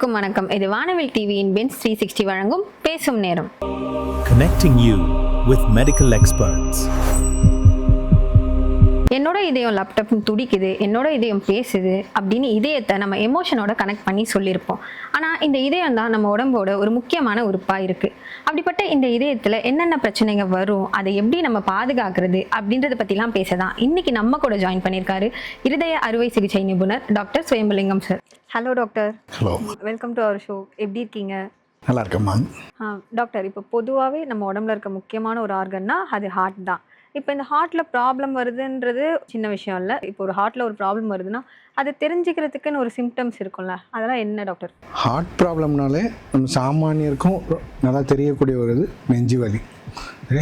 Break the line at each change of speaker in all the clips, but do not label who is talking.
அனைவருக்கும் வணக்கம். இது வானவில் டிவியின் பென்ஸ் 360 வழங்கும் பேசும் நேரம்.
Connecting you with medical experts.
என்னோட இதயம் லேப்டாப் துடிக்குது, என்னோட இதயம் பேசுது அப்படின்னு இதயத்தை நம்ம எமோஷனோட கனெக்ட் பண்ணி சொல்லியிருப்போம். ஆனால் இந்த இதயம் தான் நம்ம உடம்போட ஒரு முக்கியமான உறுப்பாக இருக்குது. அப்படிப்பட்ட இந்த இதயத்தில் என்னென்ன பிரச்சனைகள் வரும், அதை எப்படி நம்ம பாதுகாக்கிறது அப்படின்றத பற்றிலாம் பேசதான் இன்னைக்கு நம்ம கூட ஜாயின் பண்ணியிருக்காரு இருதய அறுவை சிகிச்சை நிபுணர் doctor Suyambalingam sir. Hello doctor.
Hello,
welcome to our show. எப்படி இருக்கீங்க?
நல்லா இருக்கம்மா.
டாக்டர், இப்போ பொதுவாகவே நம்ம உடம்புல இருக்க முக்கியமான ஒரு ஆர்கன்னா அது ஹார்ட் தான். இப்போ இந்த ஹார்ட்டில் ப்ராப்ளம் வருதுன்றது சின்ன விஷயம் இல்லை. இப்போ ஒரு ஹார்ட்டில் ஒரு ப்ராப்ளம் வருதுன்னா அதை தெரிஞ்சுக்கிறதுக்குன்னு ஒரு சிம்டம்ஸ் இருக்கும்ல, அதெல்லாம் என்ன டாக்டர்?
ஹார்ட் ப்ராப்ளம்னாலே நம்ம சாமானியருக்கும் நல்லா தெரியக்கூடிய ஒரு இது நெஞ்சு வலி.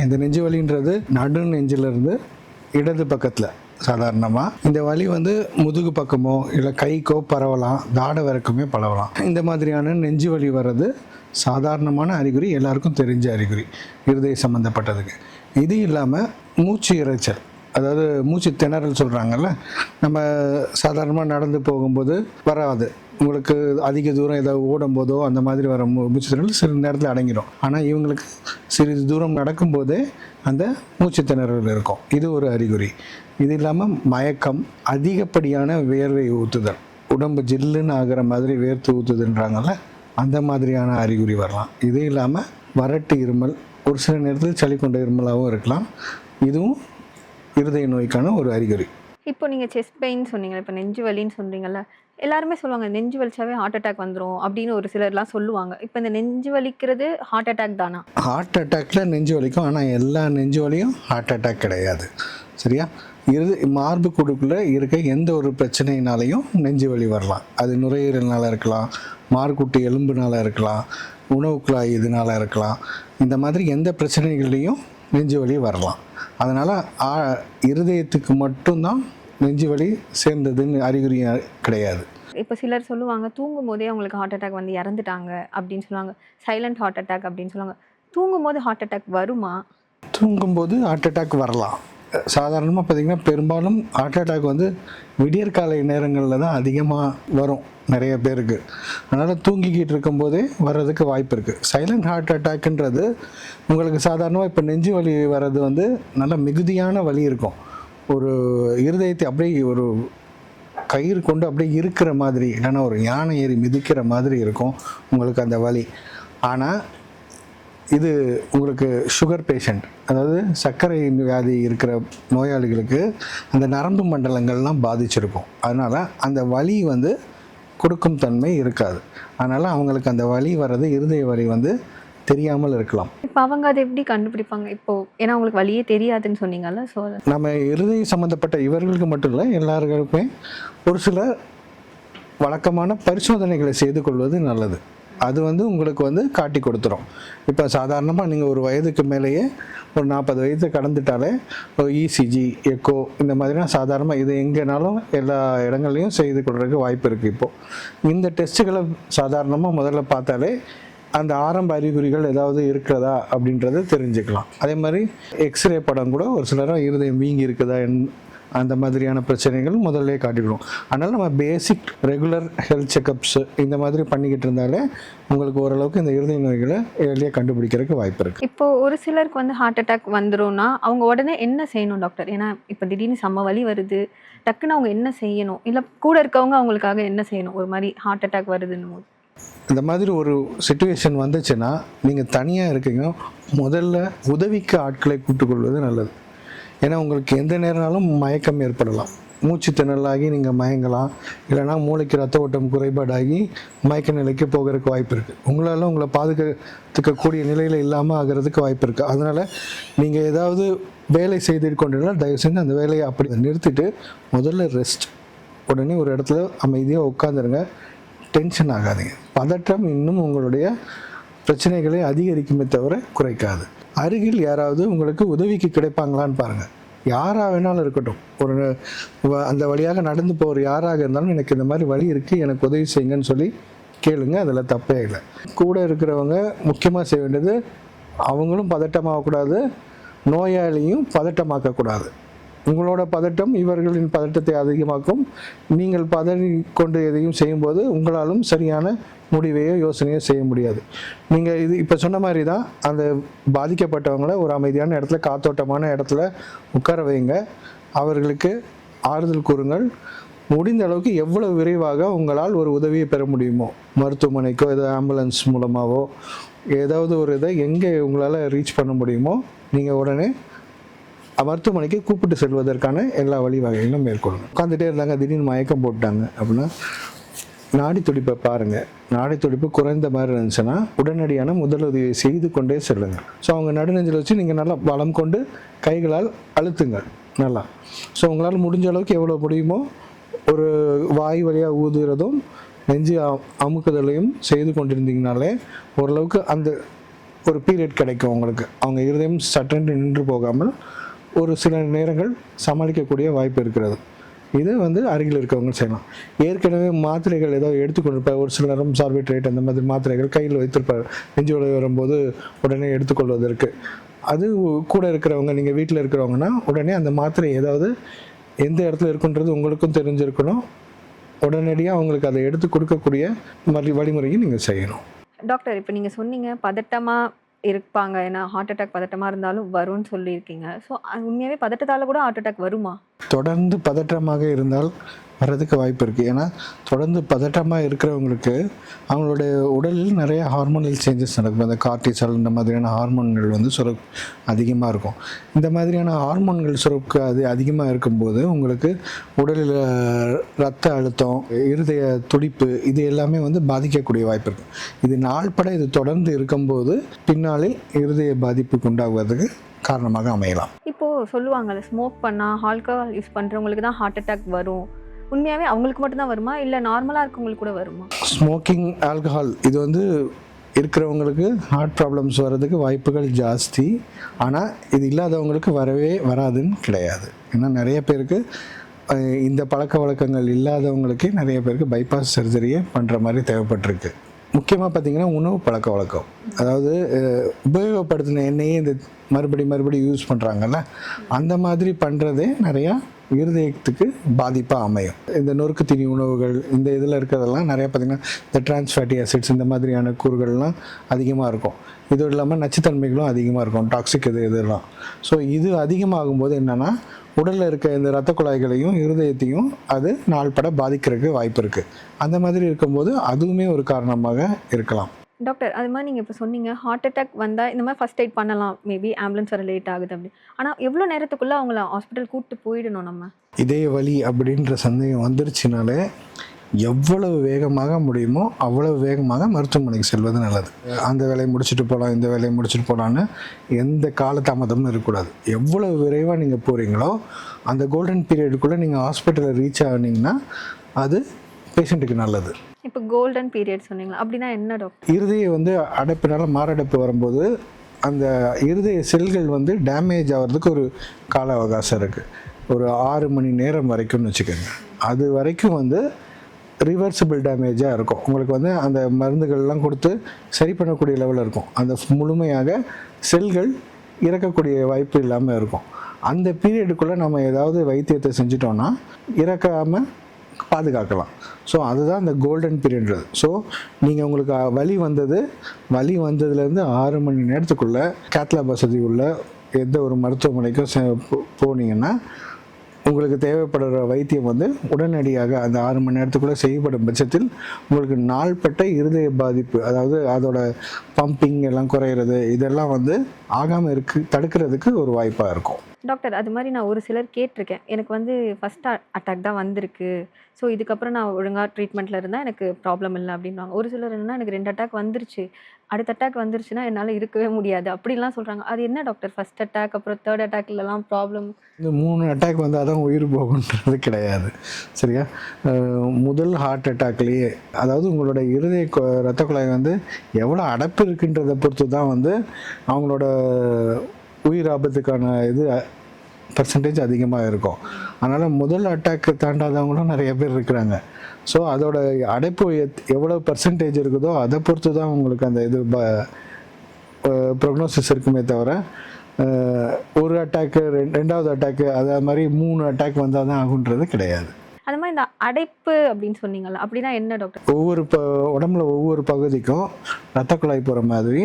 இந்த நெஞ்சு வலின்றது நடு நெஞ்சிலிருந்து இடது பக்கத்தில் சாதாரணமாக இந்த வலி முதுகு பக்கமோ இல்லை கைக்கோ பரவலாம், தாடை வரைக்குமே பரவலாம். இந்த மாதிரியான நெஞ்சு வலி வர்றது சாதாரணமான அறிகுறி, எல்லாருக்கும் தெரிஞ்ச அறிகுறி இருதய சம்மந்தப்பட்டதுக்கு. இது இல்லாமல் மூச்சு இரைச்சல், அதாவது மூச்சு திணறல் சொல்கிறாங்கல்ல, நம்ம சாதாரணமாக நடந்து போகும்போது வராது. உங்களுக்கு அதிக தூரம் ஏதாவது ஓடும்போதோ அந்த மாதிரி வர மூச்சு திணறல் சில நேரத்தில் அடங்கிடும். ஆனால் இவங்களுக்கு சிறிது தூரம் நடக்கும்போதே அந்த மூச்சு திணறல் இருக்கும். இது ஒரு அறிகுறி. இது இல்லாமல் மயக்கம், அதிகப்படியான வேர்வை ஊற்றுதல், உடம்பு ஜில்லுன்னு ஆகிற மாதிரி வேர்த்து ஊற்றுதுன்றாங்கல்ல, அந்த மாதிரியான அறிகுறி வரலாம். இது இல்லாமல் வறட்டு இருமல், ஒரு சில நேரத்தில் சளி கொண்ட இருமலாகவும் இருக்கலாம். இதுவும் இருதய நோய்க்கான ஒரு அறிகுறி.
இப்போ நீங்கள் செஸ்ட் பெயின் சொன்னீங்க, இப்போ நெஞ்சு வலின்னு சொல்கிறீங்கல்ல, எல்லாருமே சொல்லுவாங்க நெஞ்சு வலிச்சாவே ஹார்ட் அட்டாக் வந்துடும் அப்படின்னு ஒரு சிலர்லாம் சொல்லுவாங்க. இப்போ இந்த நெஞ்சு வலிக்கிறது ஹார்ட் அட்டாக் தானா?
ஹார்ட் அட்டாக்ல நெஞ்சு வலிக்கும், ஆனால் எல்லா நெஞ்சு வலியும் ஹார்ட் அட்டாக் கிடையாது. சரியா? மார்பு குடுக்குள்ள இருக்க எந்த ஒரு பிரச்சனையினாலையும் நெஞ்சு வலி வரலாம். அது நுரையீரல்னால இருக்கலாம், மார்குட்டு எலும்புனால இருக்கலாம், உணவு குழாய் இதனால இருக்கலாம். இந்த மாதிரி எந்த பிரச்சனைகள்லையும் நெஞ்சு வலி வரலாம். அதனால் இருதயத்துக்கு மட்டும்தான் நெஞ்சு வலி சேர்ந்ததுன்னு அறிகுறி கிடையாது.
இப்போ சிலர் சொல்லுவாங்க தூங்கும் போதே அவங்களுக்கு ஹார்ட் அட்டாக் வந்து இறந்துட்டாங்க அப்படின்னு சொல்லுவாங்க. சைலண்ட் ஹார்ட் அட்டாக் அப்படின்னு சொல்லுவாங்க. தூங்கும் போது ஹார்ட் அட்டாக் வருமா?
தூங்கும்போது ஹார்ட் அட்டாக் வரலாம். சாதாரணமாக பார்த்திங்கன்னா பெரும்பாலும் ஹார்ட் அட்டாக் விடியற்காலை நேரங்களில் தான் அதிகமாக வரும் நிறைய பேருக்கு. அதனால் தூங்கிக்கிட்டு இருக்கும்போதே வர்றதுக்கு வாய்ப்பு இருக்குது. சைலண்ட் ஹார்ட் அட்டாக்ன்றது உங்களுக்கு சாதாரணமாக இப்போ நெஞ்சு வலி வர்றது நல்ல மிகுதியான வலி இருக்கும். ஒரு இருதயத்தை அப்படியே ஒரு கயிறு கொண்டு அப்படியே இருக்கிற மாதிரி, இல்லைன்னா ஒரு யானை ஏறி மிதிக்கிற மாதிரி இருக்கும் உங்களுக்கு அந்த வலி. ஆனால் இது உங்களுக்கு சுகர் பேஷண்ட், அதாவது சர்க்கரை வியாதி இருக்கிற நோயாளிகளுக்கு அந்த நரம்பு மண்டலங்கள்லாம் பாதிச்சிருக்கும். அதனால் அந்த வலி கொடுக்கும் தன்மை இருக்காது. அதனால் அவங்களுக்கு அந்த வலி வர்றது, இருதய வலி தெரியாமல் இருக்கலாம்.
இப்போ அவங்க அதை எப்படி கண்டுபிடிப்பாங்க? இப்போ ஏன்னா அவங்களுக்கு வலியே தெரியாதுன்னு சொன்னீங்கல்ல, ஸோ
நம்ம இருதய சம்மந்தப்பட்ட இவர்களுக்கு மட்டும் இல்லை, எல்லாருக்குமே ஒரு சில வழக்கமான பரிசோதனைகளை செய்து கொள்வது நல்லது. அது உங்களுக்கு காட்டி கொடுத்துரும். இப்போ சாதாரணமாக நீங்கள் ஒரு வயதுக்கு மேலேயே ஒரு 40 வயது கடந்துட்டாலே இசிஜி, எக்கோ இந்த மாதிரிலாம் சாதாரணமாக இது எங்கேனாலும் எல்லா இடங்கள்லையும் செய்து கொடுறதுக்கு வாய்ப்பு இருக்குது. இப்போது இந்த டெஸ்ட்டுகளை சாதாரணமாக முதல்ல பார்த்தாலே அந்த ஆரம்ப அறிகுறிகள் ஏதாவது இருக்கிறதா அப்படின்றத தெரிஞ்சுக்கலாம். அதே மாதிரி எக்ஸ்ரே படம் கூட ஒரு சிலராக இருதயம் வீங்கி இருக்குதா அந்த மாதிரியான பிரச்சனைகள் முதல்ல காட்டிவிடும். அதனால் நம்ம பேசிக் ரெகுலர் ஹெல்த் செக்கப்ஸ் இந்த மாதிரி பண்ணிக்கிட்டு இருந்தாலே உங்களுக்கு ஓரளவுக்கு இந்த இருதய நோய்களை எளியாக கண்டுபிடிக்கிறதுக்கு வாய்ப்பு இருக்குது.
இப்போ ஒரு சிலருக்கு ஹார்ட் அட்டாக் வந்துடும்னா அவங்க உடனே என்ன செய்யணும் டாக்டர்? ஏன்னா இப்போ திடீர்னு செம்ம வலி வருது, டக்குன்னு அவங்க என்ன செய்யணும்? இல்லை கூட இருக்கவங்க அவங்களுக்காக என்ன செய்யணும் ஒரு மாதிரி ஹார்ட் அட்டாக் வருதுன்னு போது?
இந்த மாதிரி ஒரு சிச்சுவேஷன் வந்துச்சுன்னா நீங்கள் தனியாக இருக்கீங்க, முதல்ல உதவிக்கு ஆட்களை கூட்டுக்கொள்வது நல்லது. ஏன்னா உங்களுக்கு எந்த நேரம்னாலும் மயக்கம் ஏற்படலாம். மூச்சு திணறலாகி நீங்கள் மயங்கலாம், இல்லைனா மூளைக்கு ரத்த ஓட்டம் குறைபாடாகி மயக்க நிலைக்கு போகிறதுக்கு வாய்ப்பு இருக்குது. உங்களால் உங்களை பாதுகாத்துக்கக்கூடிய நிலையில் இல்லாமல் ஆகிறதுக்கு வாய்ப்பு இருக்குது. அதனால் நீங்கள் ஏதாவது வேலை செய்து கொண்டிருந்தால் தயவு செஞ்சு அந்த வேலையை அப்படி நிறுத்திட்டு முதல்ல ரெஸ்ட். உடனே ஒரு இடத்துல அமைதியாக உட்காந்துருங்க, டென்ஷன் ஆகாதீங்க. பதட்டம் இன்னும் உங்களுடைய பிரச்சனைகளை அதிகரிக்குமே தவிர குறைக்காது. அருகில் யாராவது உங்களுக்கு உதவிக்கு கிடைப்பாங்களான்னு பாருங்கள். யாராக வேணாலும் இருக்கட்டும், ஒரு அந்த வழியாக நடந்து போகிற யாராக இருந்தாலும் எனக்கு இந்த மாதிரி வழி இருக்குது, எனக்கு உதவி செய்யுங்கன்னு சொல்லி கேளுங்க. அதில் தப்பே இல்லை. கூட இருக்கிறவங்க முக்கியமாக செய்ய வேண்டியது அவங்களும் பதட்டமாகக்கூடாது, நோயாளியும் பதட்டமாக்கக்கூடாது. உங்களோட பதட்டம் இவர்களின் பதட்டத்தை அதிகமாக்கும். நீங்கள் பதறிக்கொண்டு எதையும் செய்யும்போது உங்களாலும் சரியான முடிவையோ யோசனையோ செய்ய முடியாது. நீங்கள் இது இப்போ சொன்ன மாதிரி தான் அந்த பாதிக்கப்பட்டவங்கள ஒரு அமைதியான இடத்துல, காத்தோட்டமான இடத்துல உட்கார வைங்க. அவர்களுக்கு ஆறுதல் கூறுங்கள். முடிந்த அளவுக்கு எவ்வளவு விரைவாக உங்களால் ஒரு உதவியை பெற முடியுமோ, மருத்துவமனைக்கோ ஏதோ ஆம்புலன்ஸ் மூலமாகவோ ஏதாவது ஒரு இதை எங்கே உங்களால் ரீச் பண்ண முடியுமோ நீங்கள் உடனே மருத்துவமனைக்கு கூப்பிட்டு செல்வதற்கான எல்லா வழிவகைகளும் மேற்கொள்ளுங்க. உட்காந்துட்டே இருந்தாங்க, திடீர்னு மயக்கம் போட்டாங்க அப்படின்னா நாடி துடிப்பை பாருங்கள். நாடி துடிப்பு குறைந்த மாதிரி இருந்துச்சுன்னா உடனடியான முதலுதவியை செய்து கொண்டே செல்லுங்கள். ஸோ அவங்க நடுநெஞ்சில் வச்சு நீங்கள் நல்லா பலம் கொண்டு கைகளால் அழுத்துங்கள் நல்லா. ஸோ உங்களால் முடிஞ்ச அளவுக்கு எவ்வளோ முடியுமோ ஒரு வாய் வழியாக ஊதுறதும் நெஞ்சு அமுக்குதலையும் செய்து கொண்டிருந்தீங்கனாலே ஓரளவுக்கு அந்த ஒரு பீரியட் கிடைக்கும் உங்களுக்கு. அவங்க இருதயம் சட்டென்று நின்று போகாமல் ஒரு சில நேரங்கள் சமாளிக்கக்கூடிய வாய்ப்பு இருக்கிறது. இதை அருகில் இருக்கவங்க செய்யலாம். ஏற்கனவே மாத்திரைகள் ஏதோ எடுத்துக்கொண்டிருப்பார், ஒரு சில நேரம் சார்பேட்ரேட் அந்த மாதிரி மாத்திரைகள் கையில் வைத்திருப்பார் நெஞ்சு வலி வரும்போது உடனே எடுத்துக்கொள்வதற்கு. அது கூட இருக்கிறவங்க, நீங்கள் வீட்டில் இருக்கிறவங்கன்னா உடனே அந்த மாத்திரை ஏதாவது எந்த இடத்துல இருக்குன்றது உங்களுக்கும் தெரிஞ்சிருக்கணும். உடனடியாக அவங்களுக்கு அதை எடுத்து கொடுக்கக்கூடிய வழிமுறையை நீங்கள் செய்யணும்.
டாக்டர், இப்போ நீங்கள் சொன்னீங்க பதட்டமாக இருப்பாங்க, ஏன்னா ஹார்ட் அட்டாக் பதட்டமாக இருந்தாலும் வரும்னு சொல்லியிருக்கீங்க. ஸோ உண்மையாகவே பதட்டத்தால் கூட ஹார்ட் அட்டாக் வருமா?
தொடர்ந்து பதற்றமாக இருந்தால் வர்றதுக்கு வாய்ப்பு இருக்குது. ஏன்னா தொடர்ந்து பதட்டமாக இருக்கிறவங்களுக்கு அவங்களுடைய உடலில் நிறைய ஹார்மோனல் சேஞ்சஸ் நடக்கும். அந்த கார்டிசால் இந்த மாதிரியான ஹார்மோன்கள் சுரப்பு அதிகமாக இருக்கும். இந்த மாதிரியான ஹார்மோன்கள் சுரப்பு அது அதிகமாக இருக்கும்போது உங்களுக்கு உடலில் இரத்த அழுத்தம், இருதய துடிப்பு இது எல்லாமே பாதிக்கக்கூடிய வாய்ப்பு இருக்குது. இது நாள்பட இது தொடர்ந்து இருக்கும்போது பின்னாளில் இருதய பாதிப்புக்கு உண்டாகுவதற்கு காரணமாக அமையலாம்.
இப்போது சொல்லுவாங்கல்ல, ஸ்மோக் பண்ணால், ஆல்கஹால் யூஸ் பண்ணுறவங்களுக்கு தான் ஹார்ட் அட்டாக் வரும். உண்மையாகவே அவங்களுக்கு மட்டும்தான் வருமா, இல்லை நார்மலாக இருக்கவங்களுக்கு கூட வருமா?
ஸ்மோக்கிங், ஆல்கஹால் இது இருக்கிறவங்களுக்கு ஹார்ட் ப்ராப்ளம்ஸ் வர்றதுக்கு வாய்ப்புகள் ஜாஸ்தி. ஆனால் இது இல்லாதவங்களுக்கு வரவே வராதுன்னு கிடையாது. ஏன்னா நிறைய பேருக்கு இந்த பழக்க வழக்கங்கள் இல்லாதவங்களுக்கே நிறைய பேருக்கு பைபாஸ் சர்ஜரியே பண்ணுற மாதிரி தேவைப்பட்டிருக்கு. முக்கியமாக பார்த்திங்கன்னா உணவு பழக்க வழக்கம், அதாவது உபயோகப்படுத்தின எண்ணெயே இந்த மறுபடி யூஸ் பண்ணுறாங்கல்ல, அந்த மாதிரி பண்ணுறதே நிறையா இருதயத்துக்கு பாதிப்பாக அமையும். இந்த நொறுக்கு தீனி உணவுகள் இந்த இதில் இருக்கிறதெல்லாம் நிறையா பார்த்திங்கன்னா இந்த டிரான்ஸ்ஃபேட்டி ஆசிட்ஸ் இந்த மாதிரியான கூறுகள்லாம் அதிகமாக இருக்கும். இது இல்லாமல் நச்சுத்தன்மைகளும் அதிகமாக இருக்கும், டாக்ஸிக் இதெல்லாம். ஸோ இது அதிகமாகும்போது என்னென்னா உடலில் இருக்க இந்த இரத்த குழாய்களையும் இருதயத்தையும் அது நாள்பட பாதிக்கிறதுக்கு வாய்ப்பு இருக்குது. அந்த மாதிரி இருக்கும்போது அதுவுமே ஒரு காரணமாக இருக்கலாம்.
டாக்டர், அது மாதிரி நீங்கள் இப்போ சொன்னீங்க ஹார்ட் அட்டாக் வந்தால் இந்த மாதிரி ஃபஸ்ட் எய்ட் பண்ணலாம், மேபி ஆம்புலன்ஸ் வர லேட் ஆகுது அப்படி. ஆனால் எவ்வளோ நேரத்துக்குள்ளே அவங்கள ஹாஸ்பிட்டல் கூப்பிட்டு போயிடணும் நம்ம?
இதய வலி அப்படின்ற சந்தேகம் வந்துருச்சுனாலே எவ்வளவு வேகமாக முடியுமோ அவ்வளவு வேகமாக மருத்துவமனைக்கு செல்வது நல்லது. அந்த வேலையை முடிச்சுட்டு போகலாம், இந்த வேலையை முடிச்சுட்டு போகலான்னு எந்த காலதாமதமும் இருக்கக்கூடாது. எவ்வளவு விரைவாக நீங்கள் போகிறீங்களோ அந்த கோல்டன் பீரியடுக்குள்ளே நீங்கள் ஹாஸ்பிட்டலில் ரீச் ஆனீங்கன்னா அது பேஷண்ட்டுக்கு நல்லது.
இப்போ கோல்டன் பீரியட் சொன்னீங்களா, அப்படின்னா என்ன டாக்டர்?
இருதய அடைப்பினால மாரடைப்பு வரும்போது அந்த இருதய செல்கள் டேமேஜ் ஆகிறதுக்கு ஒரு கால அவகாசம் இருக்குது. ஒரு 6 மணி நேரம் வரைக்கும்னு வச்சுக்கோங்க. அது வரைக்கும் ரிவர்சிபிள் டேமேஜாக இருக்கும். உங்களுக்கு அந்த மருந்துகள்லாம் கொடுத்து சரி பண்ணக்கூடிய லெவலில் இருக்கும். அந்த முழுமையாக செல்கள் இறக்கக்கூடிய வாய்ப்பு இல்லாமல் இருக்கும். அந்த பீரியடுக்குள்ளே நம்ம ஏதாவது வைத்தியத்தை செஞ்சிட்டோன்னா இறக்காமல் பாதுகாக்கலாம். ஸோ அதுதான் அந்த கோல்டன் பீரியட்ன்றது. ஸோ நீங்கள் உங்களுக்கு வலி வந்ததுலேருந்து 6 மணி நேரத்துக்குள்ளே கேத்லாப் வசதி உள்ள எந்த ஒரு மருத்துவமனைக்கும் போனீங்கன்னா உங்களுக்கு தேவைப்படுற வைத்தியம் உடனடியாக அந்த 6 மணி நேரத்துக்குள்ளே செய்யப்படும் பட்சத்தில் உங்களுக்கு நாள்பட்ட இருதய பாதிப்பு, அதாவது அதோட பம்பிங் எல்லாம் குறையிறது இதெல்லாம் ஆகாமல் தடுக்கிறதுக்கு ஒரு வாய்ப்பாக இருக்கும்.
டாக்டர், அது மாதிரி நான் ஒரு சிலர் கேட்டிருக்கேன், எனக்கு ஃபஸ்ட் அட்டாக் தான் வந்திருக்கு, ஸோ இதுக்கப்புறம் நான் ஒழுங்காக ட்ரீட்மெண்ட்டில் இருந்தால் எனக்கு ப்ராப்ளம் இல்லை அப்படின்வாங்க. ஒரு சிலர் என்னன்னா எனக்கு 2 அட்டாக் வந்துருச்சு, அடுத்த அட்டாக் வந்துருச்சுன்னா என்னால் இருக்கவே முடியாது அப்படிலாம் சொல்கிறாங்க. அது என்ன டாக்டர், ஃபஸ்ட் அட்டாக் அப்புறம் 3rd அட்டாக்லலாம் ப்ராப்ளம்?
இந்த 3 அட்டாக் அதான் உயிர் போகுன்றது கிடையாது, சரியா? முதல் ஹார்ட் அட்டாக்லேயே அதாவது உங்களோட இருதய இரத்த குழாய் எவ்வளோ அடைப்பு இருக்குன்றதை பொறுத்து தான் அவங்களோட உயிர் ஆபத்துக்கான பர்சன்டேஜ் அதிகமாக இருக்கும். அதனால் முதல் அட்டாக்கு தாண்டாதவங்களும் நிறைய பேர் இருக்கிறாங்க. ஸோ அதோட அடைப்பு எவ்வளோ பர்சன்டேஜ் இருக்குதோ அதை பொறுத்து தான் உங்களுக்கு அந்த ப்ரொக்னோசிஸ் இருக்குமே தவிர ஒரு அட்டாக்கு ரெண்டாவது அட்டாக்கு அது மாதிரி 3 அட்டாக் வந்தால் தான் ஆகுன்றது கிடையாது.
அது மாதிரி இந்த அடைப்பு அப்படின்னு சொன்னீங்கல்ல, அப்படின்னா என்ன டாக்டர்?
ஒவ்வொரு உடம்புல ஒவ்வொரு பகுதிக்கும் இரத்த குழாய் போகிற மாதிரி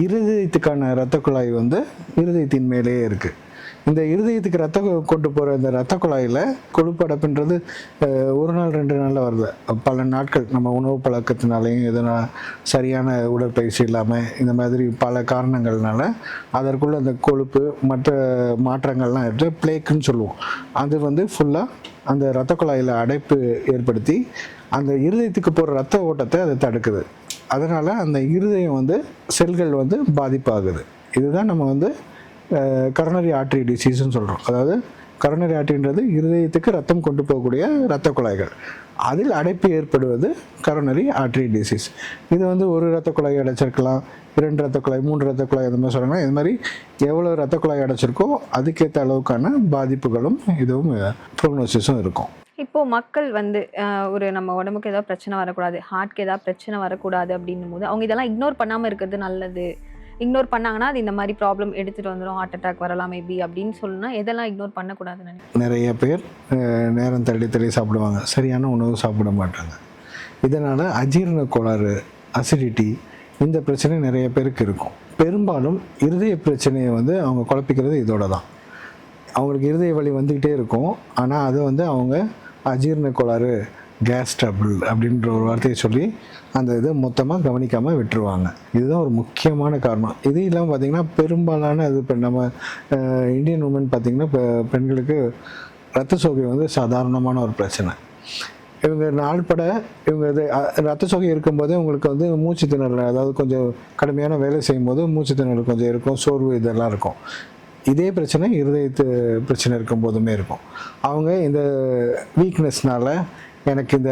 இருதயத்துக்கான இரத்த குழாய் வந்து இருதயத்தின் மேலேயே இருக்குது. இந்த இருதயத்துக்கு ரத்தம் கொண்டு போகிற இந்த இரத்த குழாயில் கொழுப்பு அடைப்புன்றது ஒரு நாள் 2 நாளில் வருது. பல நாட்கள் நம்ம உணவு பழக்கத்தினாலையும் எதனா சரியான உடற்பயிற்சி இல்லாமல் இந்த மாதிரி பல காரணங்கள்னால அதற்குள்ள அந்த கொழுப்பு மற்ற மாற்றங்கள்லாம் எடுத்து பிளேக்குன்னு சொல்லுவோம். அது வந்து ஃபுல்லாக அந்த இரத்த குழாயில் அடைப்பு ஏற்படுத்தி அந்த இருதயத்துக்கு போகிற ரத்த ஓட்டத்தை அதை தடுக்குது. அதனால் அந்த இருதயம் வந்து செல்கள் வந்து பாதிப்பாகுது. இதுதான் நம்ம வந்து கரோனரி ஆர்டரி டிசீஸ்ன்னு சொல்கிறோம். அதாவது கரோனரி ஆர்டரின்றது இருதயத்துக்கு ரத்தம் கொண்டு போகக்கூடிய இரத்த குழாய்கள், அதில் அடைப்பு ஏற்படுவது கரோனரி ஆர்டரி டிசீஸ். இது வந்து ஒரு இரத்த குழாய் அடைச்சிருக்கலாம், 2 இரத்த குழாய், 3 இரத்த குழாய், அந்த மாதிரி சொல்கிறாங்க. இது மாதிரி எவ்வளோ இரத்த குழாய் அடைச்சிருக்கோ அதுக்கேற்ற அளவுக்கான பாதிப்புகளும் இதுவும் ப்ரோக்னோசிஸும் இருக்கும்.
இப்போது மக்கள் வந்து ஒரு நம்ம உடம்புக்கு ஏதாவது பிரச்சனை வரக்கூடாது, ஹார்ட்க்கு ஏதாவது பிரச்சனை வரக்கூடாது அப்படின்னும் போது அவங்க இதெல்லாம் இக்னோர் பண்ணாமல் இருக்கிறது நல்லது. இக்னோர் பண்ணாங்கன்னா அது இந்த மாதிரி ப்ராப்ளம் எடுத்துகிட்டு வந்துடும், ஹார்ட் அட்டாக் வரலாம் மேபி அப்படின்னு சொன்னால் எதெல்லாம் இக்னோர் பண்ணக்கூடாதுன்னு நினைக்கிறேன்?
நிறைய பேர் நேரம் தள்ளி சாப்பிடுவாங்க, சரியான உணவு சாப்பிட மாட்டாங்க. இதனால் அஜீரண கோளாறு, அசிடிட்டி, இந்த பிரச்சனை நிறைய பேருக்கு இருக்கும். பெரும்பாலும் இருதய பிரச்சனையை வந்து அவங்க குழப்பிக்கிறது இதோட தான். அவங்களுக்கு இருதய வலி வந்துக்கிட்டே இருக்கும், ஆனால் அது வந்து அவங்க அஜீரண கோளாறு, கேஸ் ட்ரபிள் அப்படின்ற ஒரு வார்த்தையை சொல்லி அந்த இதை மொத்தமாக கவனிக்காமல் விட்டுருவாங்க. இதுதான் ஒரு முக்கியமான காரணம். இது இல்லாமல் பார்த்திங்கன்னா பெரும்பாலான அது இப்போ நம்ம இந்தியன் உமன் பார்த்திங்கன்னா இப்போ பெண்களுக்கு இரத்த சோகை வந்து சாதாரணமான ஒரு பிரச்சனை. இவங்க நாள்பட இவங்க இது இரத்த சோகை இருக்கும்போதே உங்களுக்கு வந்து மூச்சு திணறல், அதாவது கொஞ்சம் கடுமையான வேலை செய்யும்போது மூச்சு திணறல் கொஞ்சம் இருக்கும், சோர்வு இதெல்லாம் இருக்கும். இதே பிரச்சனை இருதயத்து பிரச்சனை இருக்கும் போதுமே இருக்கும். அவங்க இந்த வீக்னஸ்னால் எனக்கு இந்த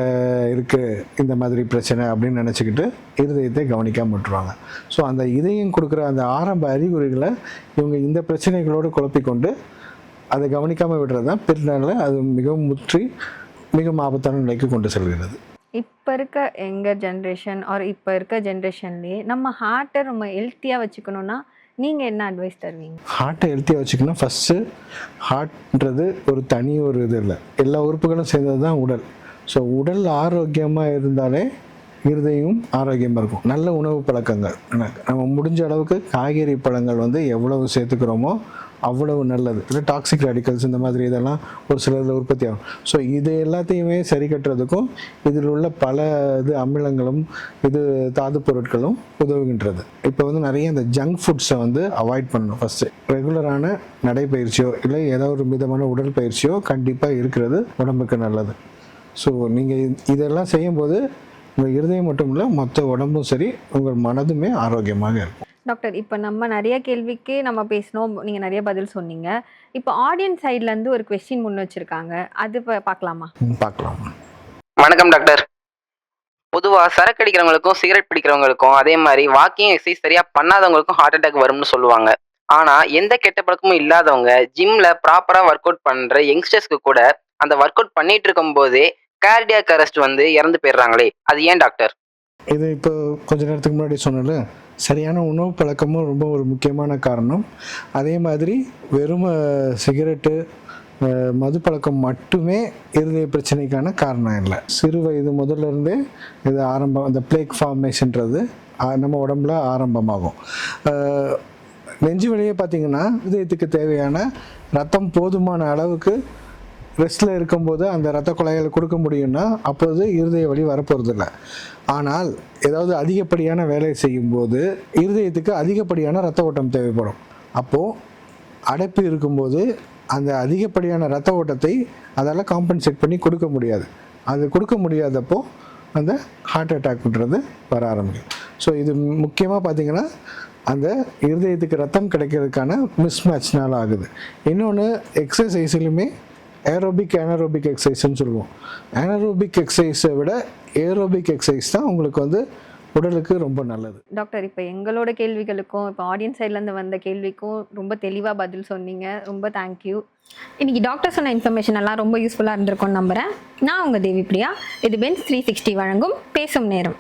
இருக்குது இந்த மாதிரி பிரச்சனை அப்படின்னு நினச்சிக்கிட்டு இருதயத்தை கவனிக்காமல் விட்டுருவாங்க. ஸோ அந்த இதயம் கொடுக்குற அந்த ஆரம்ப அறிகுறிகளை இவங்க இந்த பிரச்சனைகளோடு குழப்பிக்கொண்டு அதை கவனிக்காமல் விடுறது தான் பின்னால அது மிகவும் மிகவும் ஆபத்தான நிலைக்கு கொண்டு செல்கிறது.
இப்போ இருக்க எங்கள் ஜென்ரேஷன் ஆர் இப்போ இருக்க ஜென்ரேஷன்லேயே நம்ம ஹார்ட்டை நம்ம ஹெல்த்தியாக வச்சுக்கணுன்னா நீங்கள் என்ன அட்வைஸ் தருவீங்க?
ஹார்ட்டை ஹெல்த்தியாக வச்சுக்கணும். ஃபஸ்ட்டு ஹார்ட்ன்றது ஒரு தனி ஒரு இது இல்லை, எல்லா உறுப்புகளும் சேர்ந்தது தான் உடல். ஸோ உடல் ஆரோக்கியமாக இருந்தாலே இருதயம் ஆரோக்கியமாக இருக்கும். நல்ல உணவு பழக்கங்கள், நம்ம முடிஞ்ச அளவுக்கு காய்கறி பழங்கள் வந்து எவ்வளவு சேர்த்துக்கிறோமோ அவ்வளவு நல்லது. இல்லை டாக்ஸிக் ரேடிக்கல்ஸ் இந்த மாதிரி இதெல்லாம் ஒரு சிலரில் உற்பத்தி ஆகும். ஸோ இது எல்லாத்தையுமே சரி கட்டுறதுக்கும் இதில் உள்ள பல அமிலங்களும் தாது பொருட்களும் உதவுகின்றது. இப்போ வந்து நிறைய இந்த ஜங்க் ஃபுட்ஸை வந்து அவாய்ட் பண்ணணும். ஃபஸ்ட்டு ரெகுலரான நடைப்பயிற்சியோ இல்லை ஏதோ ஒரு மிதமான உடல் பயிற்சியோ கண்டிப்பாக இருக்கிறது உடம்புக்கு நல்லது. ஸோ நீங்கள் இதெல்லாம் செய்யும்போது உங்கள் இருதயம் மட்டும் இல்லை மொத்த உடம்பும் சரி, உங்கள் மனதுமே ஆரோக்கியமாக இருக்கும்.
டாக்டர், இப்போ நம்ம நிறைய கேள்விக்கு நம்ம பேசினோம், நீங்கள் நிறைய பதில் சொன்னீங்க. இப்போ ஆடியன்ஸ் சைட்லேருந்து ஒரு கொஸ்டின் முன் வச்சுருக்காங்க, அது இப்போ பார்க்கலாமா?
பார்க்கலாம்.
வணக்கம் டாக்டர். பொதுவாக சரக்கு அடிக்கிறவங்களுக்கும் சிகரெட் பிடிக்கிறவங்களுக்கும் அதே மாதிரி வாக்கிங் எக்ஸசைஸ் சரியாக பண்ணாதவங்களுக்கும் ஹார்ட் அட்டாக் வரும்னு சொல்லுவாங்க. ஆனால் எந்த கெட்ட பழக்கமும் இல்லாதவங்க ஜிம்மில் ப்ராப்பராக ஒர்க் அவுட் பண்ணுற யங்ஸ்டர்ஸ்க்கு கூட அந்த ஒர்க் அவுட் பண்ணிட்டு இருக்கும் போதே கார்டியாக் அரெஸ்ட் வந்து இறந்து போயிடுறாங்களே, அது ஏன் டாக்டர்?
இது இப்போ கொஞ்ச நேரத்துக்கு முன்னாடி சொன்னல, சரியான உணவு பழக்கமும் ரொம்ப ஒரு முக்கியமான காரணம். அதே மாதிரி வெறும் சிகரெட்டு, மது பழக்கம் மட்டுமே இருதய பிரச்சனைக்கான காரணம் இல்லை. சிறு வயது முதல்ல இருந்தே இது ஆரம்பம், இந்த பிளேக் ஃபார்மேஷன்றது நம்ம உடம்புல ஆரம்பமாகும். நெஞ்சு வலியே பார்த்திங்கன்னா இதயத்துக்கு தேவையான ரத்தம் போதுமான அளவுக்கு ரெஸ்ட்டில் இருக்கும்போது அந்த இரத்த குழாய்களை கொடுக்க முடியும்னா அப்போது இருதய வலி வரப்போகிறதில்ல. ஆனால் ஏதாவது அதிகப்படியான வேலை செய்யும்போது இருதயத்துக்கு அதிகப்படியான இரத்த ஓட்டம் தேவைப்படும். அப்போது அடைப்பு இருக்கும்போது அந்த அதிகப்படியான இரத்த ஓட்டத்தை அதால் காம்பன்சேட் பண்ணி கொடுக்க முடியாது. அது கொடுக்க முடியாதப்போ அந்த ஹார்ட் அட்டாக்ன்றது வர ஆரம்பிக்கும். ஸோ இது முக்கியமாக பார்த்திங்கன்னா அந்த இருதயத்துக்கு ரத்தம் கிடைக்கிறதுக்கான மிஸ்மேட்ச்னால ஆகுது. இன்னொன்று எக்ஸசைஸ்லையுமே ஏரோபிக் அனரோபிக் எக்ஸசைஸ்ன்னு சொல்லுவோம். அனரோபிக் எக்ஸசைஸை விட ஏரோபிக் எக்ஸசைஸ் தான் உங்களுக்கு வந்து உடலுக்கு ரொம்ப நல்லது.
டாக்டர், இப்போ எங்களோட கேள்விகளுக்கும் இப்போ ஆடியன்ஸ் சைட்லேருந்து வந்த கேள்விக்கும் ரொம்ப தெளிவாக பதில் சொன்னீங்க. ரொம்ப தேங்க்யூ. இன்னைக்கு டாக்டர் சொன்ன இன்ஃபர்மேஷன் எல்லாம் ரொம்ப யூஸ்ஃபுல்லாக இருந்திருக்கும்னு நம்புகிறேன். நான் உங்கள் தேவிப்பிரியா. இது பென்ஸ் 360 வழங்கும் பேசும் நேரம்.